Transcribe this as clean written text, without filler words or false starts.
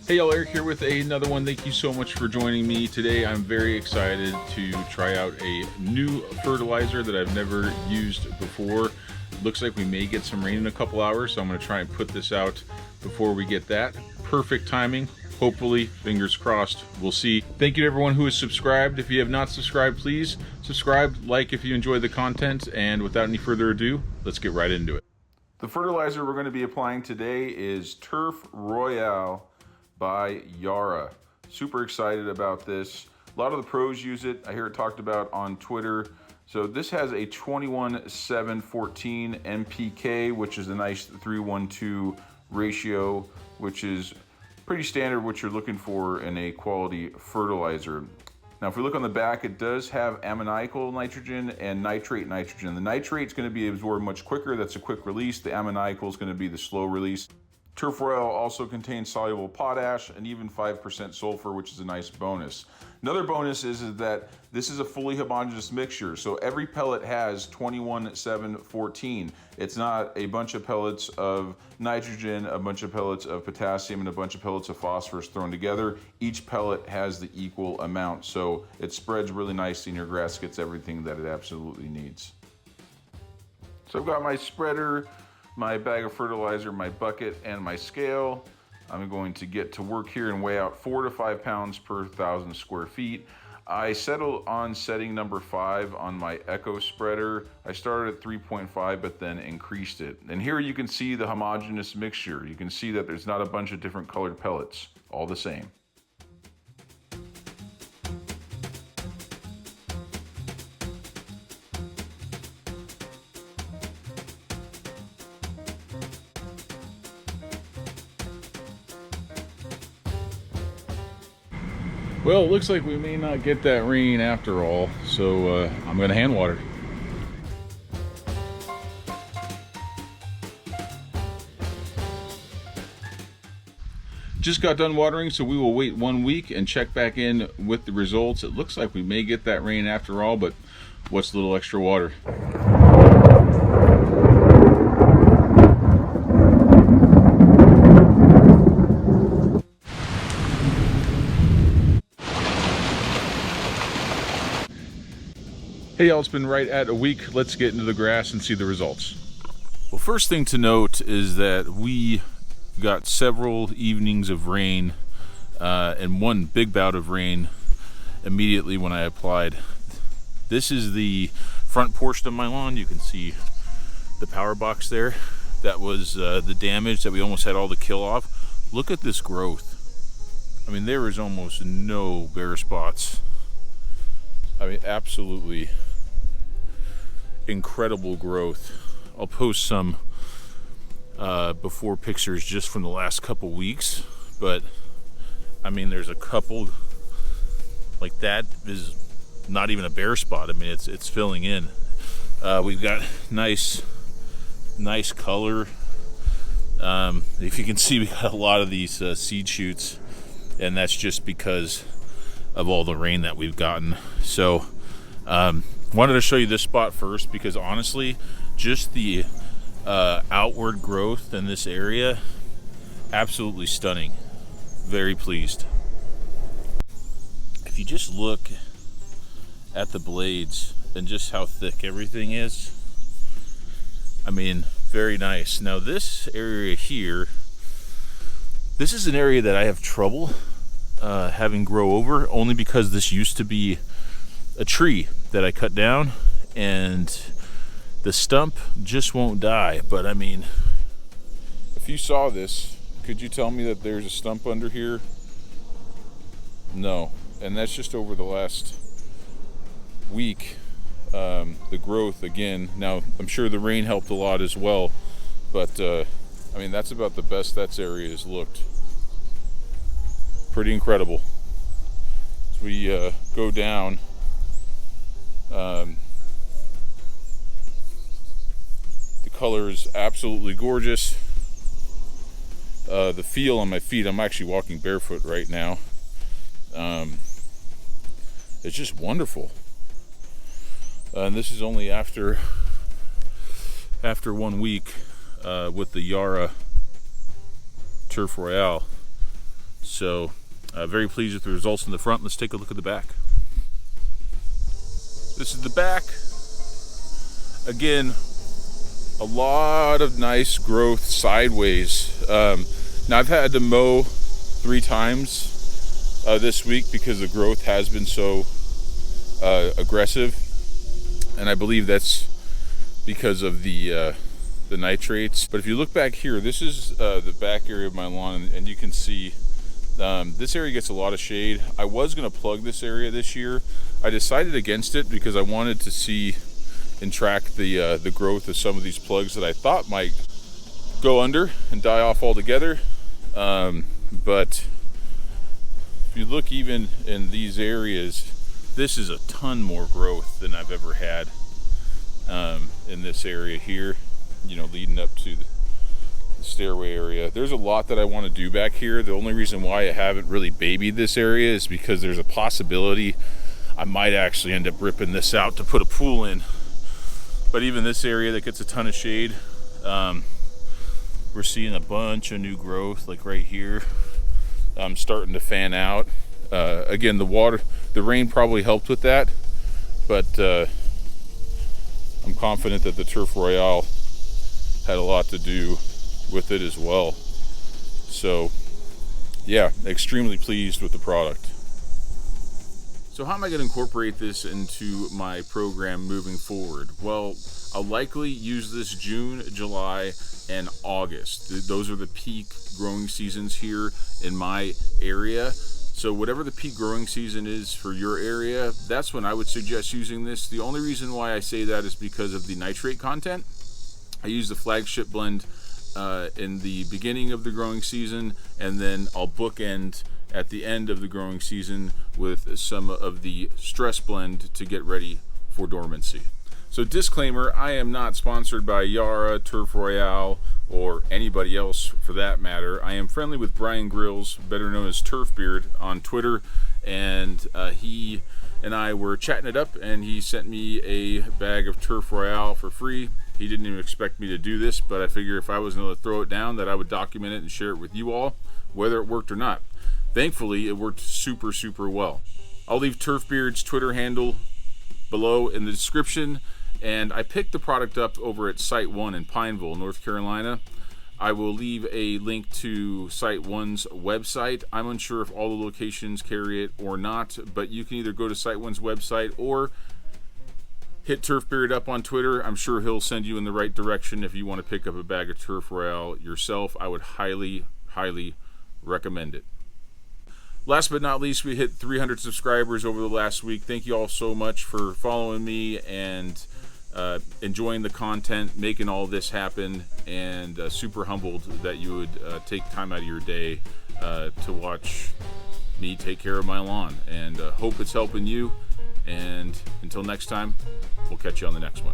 Hey y'all, Eric here with another one. Thank you so much for joining me today. I'm very excited to try out a new fertilizer that I've never used before. Looks like we may get some rain in a couple hours, so I'm going to try and put this out before we get that. Perfect timing. Hopefully, fingers crossed. We'll see. Thank you to everyone who has subscribed. If you have not subscribed, please subscribe, like if you enjoy the content, and without any further ado, let's get right into it. The fertilizer we're going to be applying today is Turf Royale by Yara. Super excited about this. A lot of the pros use it. I hear it talked about on Twitter. So this has a 21:7:14 NPK, which is a nice 3:1:2 ratio, which is pretty standard what you're looking for in a quality fertilizer. Now, if we look on the back, it does have ammoniacal nitrogen and nitrate nitrogen. The nitrate is going to be absorbed much quicker. That's a quick release. The ammoniacal is going to be the slow release. Turf Royale also contains soluble potash and even 5% sulfur, which is a nice bonus. Another bonus is that this is a fully homogeneous mixture, so every pellet has 21:7:14. It's not a bunch of pellets of nitrogen, a bunch of pellets of potassium, and a bunch of pellets of phosphorus thrown together. Each pellet has the equal amount, so it spreads really nicely and your grass gets everything that it absolutely needs. So I've got my spreader, my bag of fertilizer, my bucket, and my scale. I'm going to get to work here and weigh out 4 to 5 pounds per 1,000 square feet. I settled on setting number 5 on my Echo spreader. I started at 3.5 but then increased it. And here you can see the homogeneous mixture. You can see that there's not a bunch of different colored pellets, all the same. Well, it looks like we may not get that rain after all, so I'm going to hand water. Just got done watering, so we will wait 1 week and check back in with the results. It looks like we may get that rain after all, but what's a little extra water? Hey y'all, it's been right at a week. Let's get into the grass and see the results. Well, first thing to note is that we got several evenings of rain and one big bout of rain immediately when I applied. This is the front portion of my lawn. You can see the power box there. That was the damage that we almost had all the kill off. Look at this growth. I mean, there is almost no bare spots. I mean, absolutely incredible growth. I'll post some before pictures just from the last couple weeks, but I mean, there's a couple like that is not even a bare spot. I mean, it's filling in. We've got nice color. If you can see, we got a lot of these seed shoots, and that's just because of all the rain that we've gotten. So wanted to show you this spot first because honestly, just the outward growth in this area, absolutely stunning. Very pleased. If you just look at the blades and just how thick everything is, I mean, very nice. Now this area here, this is an area that I have trouble having grow over, only because this used to be a tree that I cut down and the stump just won't die. But I mean, if you saw this, could you tell me that there's a stump under here? No. And that's just over the last week. The growth again. Now I'm sure the rain helped a lot as well, but I mean, that's about the best that area has looked. Pretty incredible. As we go down, the color is absolutely gorgeous. The feel on my feet, I'm actually walking barefoot right now. It's just wonderful. And this is only after 1 week with the Yara Turf Royale. So very pleased with the results in the front. Let's take a look at the back. This is the back. Again, a lot of nice growth sideways. Now I've had to mow 3 times this week because the growth has been so aggressive, and I believe that's because of the nitrates. But if you look back here, this is the back area of my lawn, and you can see this area gets a lot of shade. I was going to plug this area this year. I decided against it because I wanted to see and track the growth of some of these plugs that I thought might go under and die off altogether. But if you look even in these areas, this is a ton more growth than I've ever had in this area here, you know, leading up to the stairway area. There's a lot that I want to do back here. The only reason why I haven't really babied this area is because there's a possibility I might actually end up ripping this out to put a pool in. But even this area that gets a ton of shade, we're seeing a bunch of new growth, like right here. I'm starting to fan out. Again, the rain probably helped with that, but I'm confident that the Turf Royale had a lot to do with it as well. So yeah, extremely pleased with the product. So how am I going to incorporate this into my program moving forward? Well, I'll likely use this June, July, and August. Those are the peak growing seasons here in my area. So whatever the peak growing season is for your area, that's when I would suggest using this. The only reason why I say that is because of the nitrate content. I use the flagship blend in the beginning of the growing season, and then I'll bookend at the end of the growing season with some of the stress blend to get ready for dormancy. So disclaimer, I am not sponsored by Yara, Turf Royale, or anybody else for that matter. I am friendly with Brian Grills, better known as Turf Beard, on Twitter, and he and I were chatting it up, and he sent me a bag of Turf Royale for free. He didn't even expect me to do this, but I figure if I was going to throw it down, that I would document it and share it with you all, whether it worked or not. Thankfully, it worked super, super well. I'll leave Turf Beard's Twitter handle below in the description, and I picked the product up over at Site 1 in Pineville, North Carolina. I will leave a link to Site 1's website. I'm unsure if all the locations carry it or not, but you can either go to Site 1's website or hit Turf Beard up on Twitter. I'm sure he'll send you in the right direction if you want to pick up a bag of Turf Royale yourself. I would highly, highly recommend it. Last but not least, we hit 300 subscribers over the last week. Thank you all so much for following me and enjoying the content, making all this happen, and super humbled that you would take time out of your day to watch me take care of my lawn. And hope it's helping you. And until next time, we'll catch you on the next one.